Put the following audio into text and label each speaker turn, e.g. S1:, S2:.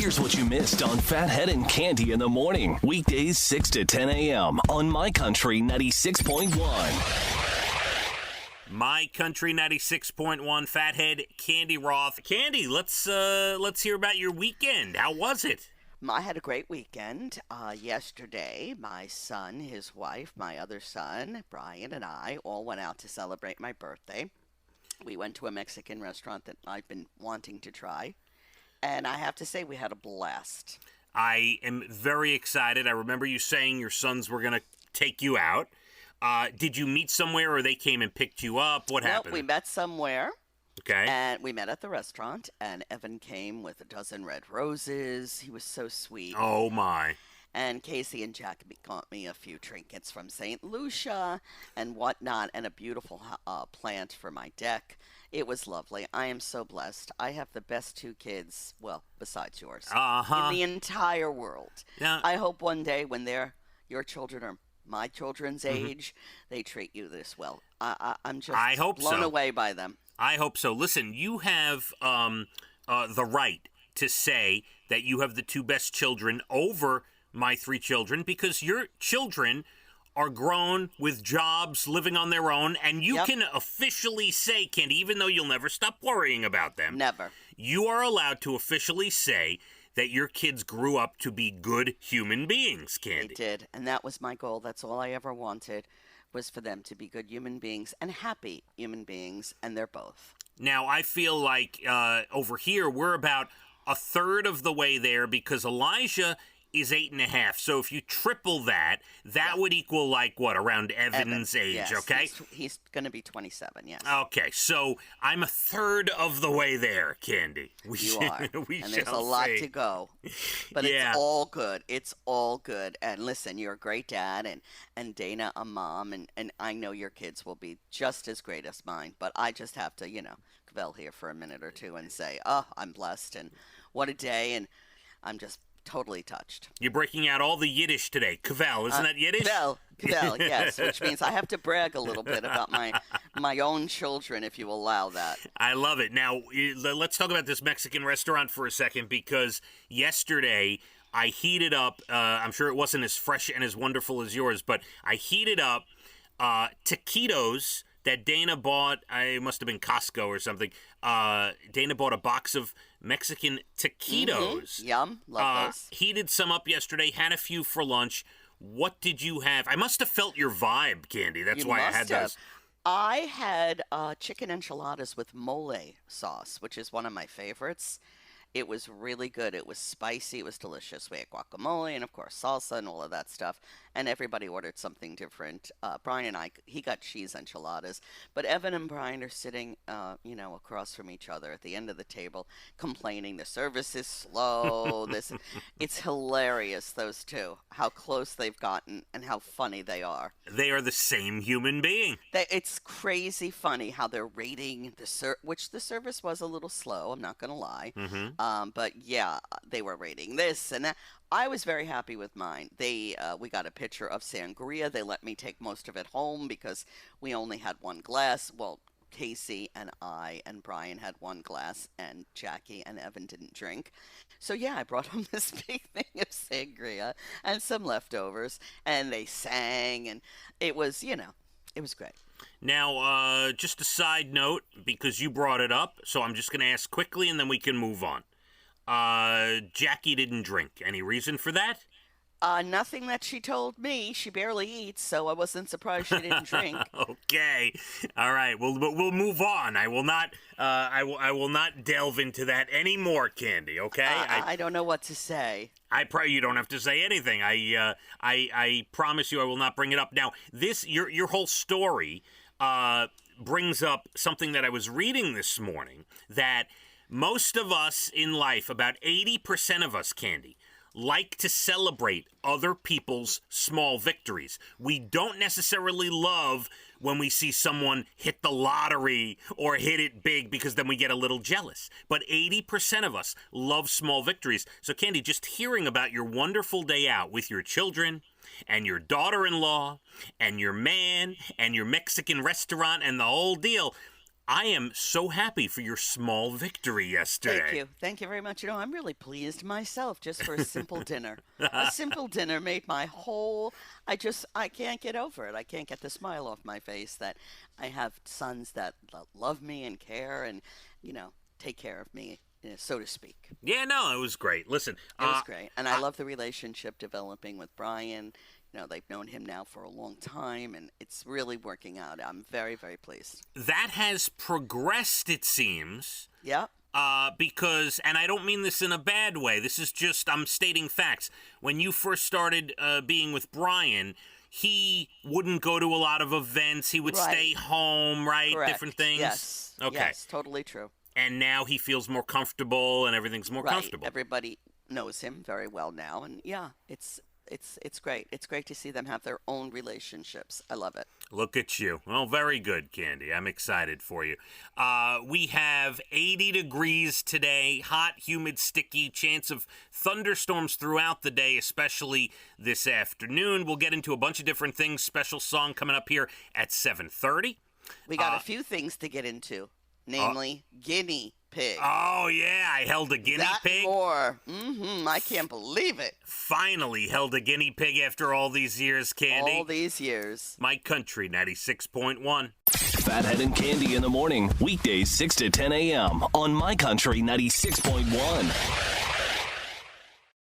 S1: Here's what you missed on Phathead and Cande in the morning. Weekdays 6 to 10 a.m. on My Country 96.1.
S2: My Country 96.1, Phathead, Cande Roth. Cande, let's hear about your weekend. How was it?
S3: I had a great weekend. Yesterday, my son, his wife, my other son, Brian, and I all went out to celebrate my birthday. We went to a Mexican restaurant that I've been wanting to try, and I have to say we had a blast.
S2: I am very excited. I remember you saying your sons were going to take you out. Did you meet somewhere, or they came and picked you up? What happened?
S3: We met somewhere.
S2: Okay.
S3: And we met at the restaurant, and Evan came with a dozen red roses. He was so sweet.
S2: Oh, my.
S3: And Casey and Jack got me a few trinkets from St. Lucia and whatnot, and a beautiful plant for my deck. It was lovely. I am so blessed. I have the best two kids, well, besides yours, in the entire world.
S2: Yeah.
S3: I hope one day when your children are my children's age, they treat you this well. I'm just blown away by them.
S2: I hope so. Listen, you have the right to say that you have the two best children over my three children, because your children are grown with jobs, living on their own, and you can officially say, Cande, even though you'll never stop worrying about them.
S3: Never.
S2: You are allowed to officially say that your kids grew up to be good human beings, Cande.
S3: They did, and that was my goal. That's all I ever wanted, was for them to be good human beings and happy human beings, and they're both.
S2: Now, I feel like over here we're about a third of the way there, because Elijah is 8.5. So if you triple that, would equal like what, around Evan's age,
S3: yes.
S2: okay?
S3: He's going to be 27, yes.
S2: Okay, so I'm a third of the way there, Cande.
S3: You are, and there's a lot to go. But it's all good. It's all good. And listen, you're a great dad, and Dana a mom, and I know your kids will be just as great as mine. But I just have to, kvel here for a minute or two and say, oh, I'm blessed, and what a day, and I'm just totally touched.
S2: You're breaking out all the Yiddish today. Kvel, isn't that Yiddish?
S3: Kvel, yes, which means I have to brag a little bit about my own children, if you allow that.
S2: I love it. Now, let's talk about this Mexican restaurant for a second, because yesterday I heated up, I'm sure it wasn't as fresh and as wonderful as yours, but I heated up taquitos that Dana bought. It must have been Costco or something. Dana bought a box of Mexican taquitos.
S3: Mm-hmm. Yum. Love those.
S2: Heated some up yesterday, had a few for lunch. What did you have? I must have felt your vibe, Cande. That's why I had those.
S3: I had chicken enchiladas with mole sauce, which is one of my favorites. It was really good. It was spicy. It was delicious. We had guacamole and, of course, salsa and all of that stuff. And everybody ordered something different. Brian and I, he got cheese enchiladas. But Evan and Brian are sitting, across from each other at the end of the table, complaining the service is slow. It's hilarious, those two, how close they've gotten and how funny they are.
S2: They are the same human being.
S3: It's crazy funny how they're rating which the service was a little slow, I'm not going to lie.
S2: Mm-hmm.
S3: But yeah, they were rating this and that. I was very happy with mine. We got a pitcher of sangria. They let me take most of it home because we only had one glass. Well, Casey and I and Brian had one glass, and Jackie and Evan didn't drink. So yeah, I brought home this big thing of sangria and some leftovers, and they sang, and it was, it was great.
S2: Now, just a side note, because you brought it up, so I'm just going to ask quickly and then we can move on. Jackie didn't drink. Any reason for that?
S3: Nothing that she told me. She barely eats, so I wasn't surprised she didn't drink.
S2: Okay, all right. We'll move on. I will not. I will not delve into that anymore, Cande. Okay.
S3: I don't know what to say.
S2: You don't have to say anything. I promise you, I will not bring it up. Now, your whole story brings up something that I was reading this morning, that most of us in life, about 80% of us, Cande, like to celebrate other people's small victories. We don't necessarily love when we see someone hit the lottery or hit it big, because then we get a little jealous. But 80% of us love small victories. So, Cande, just hearing about your wonderful day out with your children and your daughter-in-law and your man and your Mexican restaurant and the whole deal, I am so happy for your small victory yesterday.
S3: Thank you. Thank you very much. You know, I'm really pleased myself just for a simple dinner. A simple dinner made my whole, I can't get over it. I can't get the smile off my face that I have sons that love me and care and, take care of me, so to speak.
S2: Yeah, no, it was great. Listen.
S3: It was great. And I love the relationship developing with Brian. They've known him now for a long time, and it's really working out. I'm very, very pleased.
S2: That has progressed, it seems.
S3: Yeah.
S2: Because, and I don't mean this in a bad way, this is just, I'm stating facts. When you first started being with Brian, he wouldn't go to a lot of events. He would stay home, right?
S3: Correct.
S2: Different things.
S3: Yes.
S2: Okay.
S3: Yes, totally true.
S2: And now he feels more comfortable and everything's more comfortable.
S3: Everybody knows him very well now. And yeah, it's great. It's great to see them have their own relationships. I love it.
S2: Look at you. Well, very good, Cande. I'm excited for you. We have 80 degrees today, hot, humid, sticky, chance of thunderstorms throughout the day, especially this afternoon. We'll get into a bunch of different things. Special song coming up here at 7:30.
S3: We got a few things to get into, namely guinea pig.
S2: Oh, yeah, I held a guinea pig.
S3: More. I can't believe it.
S2: Finally held a guinea pig after all these years, Cande.
S3: All these years.
S2: My Country 96.1.
S1: Phathead and Cande in the morning, weekdays 6 to 10 a.m. on My Country 96.1.